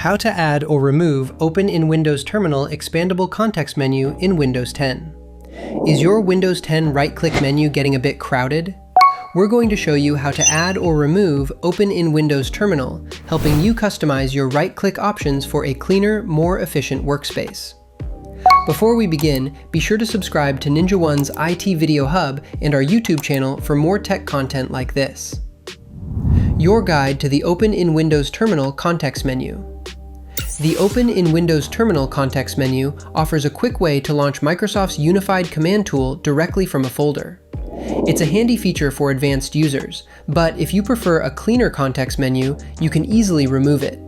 How to add or remove Open in Windows Terminal expandable context menu in Windows 10. Is your Windows 10 right-click menu getting a bit crowded? We're going to show you how to add or remove Open in Windows Terminal, helping you customize your right-click options for a cleaner, more efficient workspace. Before we begin, be sure to subscribe to Ninja1's IT Video Hub and our YouTube channel for more tech content like this. Your guide to the Open in Windows Terminal context menu. The Open in Windows Terminal context menu offers a quick way to launch Microsoft's unified command tool directly from a folder. It's a handy feature for advanced users, but if you prefer a cleaner context menu, you can easily remove it.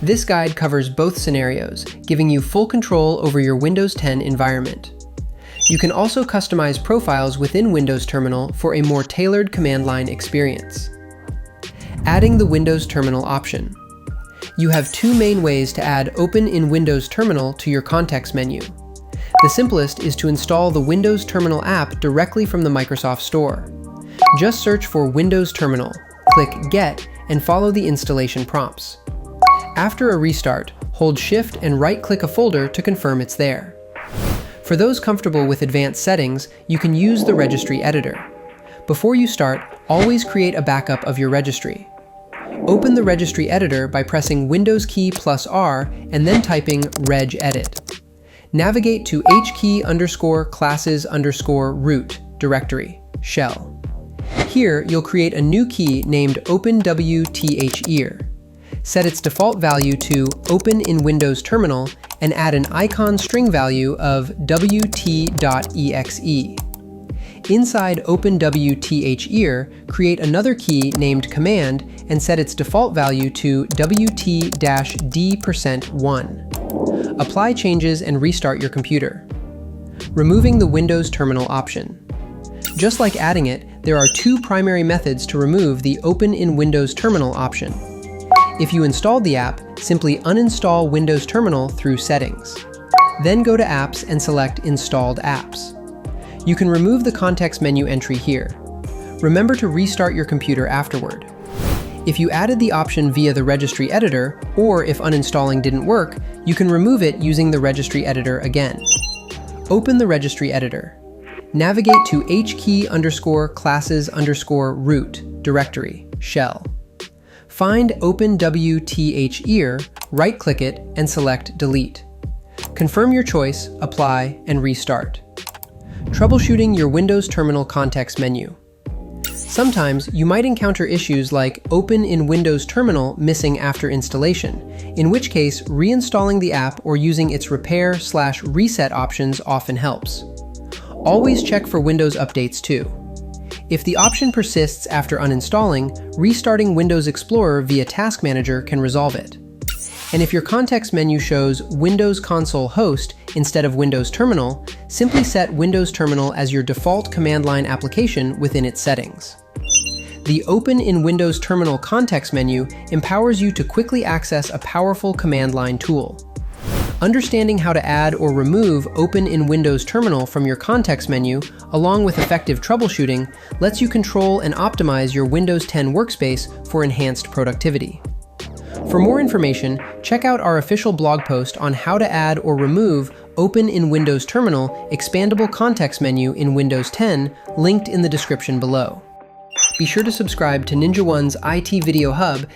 This guide covers both scenarios, giving you full control over your Windows 10 environment. You can also customize profiles within Windows Terminal for a more tailored command line experience. Adding the Windows Terminal option. You have two main ways to add Open in Windows Terminal to your context menu. The simplest is to install the Windows Terminal app directly from the Microsoft Store. Just search for Windows Terminal, click Get, and follow the installation prompts. After a restart, hold Shift and right-click a folder to confirm it's there. For those comfortable with advanced settings, you can use the registry editor. Before you start, always create a backup of your registry. Open the registry editor by pressing Windows key plus R and then typing regedit. Navigate to hkey_classes_root directory, shell. Here, you'll create a new key named openwtheir. Set its default value to Open in Windows Terminal and add an icon string value of wt.exe. Inside openwtheir, create another key named command and set its default value to wt-d%1. Apply changes and restart your computer. Removing the Windows Terminal option. Just like adding it, there are two primary methods to remove the Open in Windows Terminal option. If you installed the app, simply uninstall Windows Terminal through Settings. Then go to Apps and select Installed Apps. You can remove the context menu entry here. Remember to restart your computer afterward. If you added the option via the registry editor, or if uninstalling didn't work, you can remove it using the registry editor again. Open the registry editor. Navigate to hkey_classes_root directory, shell. Find openwtheir, right-click it, and select Delete. Confirm your choice, apply, and restart. Troubleshooting your Windows Terminal context menu. Sometimes you might encounter issues like Open in Windows Terminal missing after installation, in which case reinstalling the app or using its repair/reset options often helps. Always check for Windows updates too. If the option persists after uninstalling, restarting Windows Explorer via Task Manager can resolve it. And if your context menu shows Windows Console Host instead of Windows Terminal, simply set Windows Terminal as your default command line application within its settings. The Open in Windows Terminal context menu empowers you to quickly access a powerful command line tool. Understanding how to add or remove Open in Windows Terminal from your context menu, along with effective troubleshooting, lets you control and optimize your Windows 10 workspace for enhanced productivity. For more information, check out our official blog post on how to add or remove Open in Windows Terminal expandable context menu in Windows 10, linked in the description below. Be sure to subscribe to Ninja1's IT Video Hub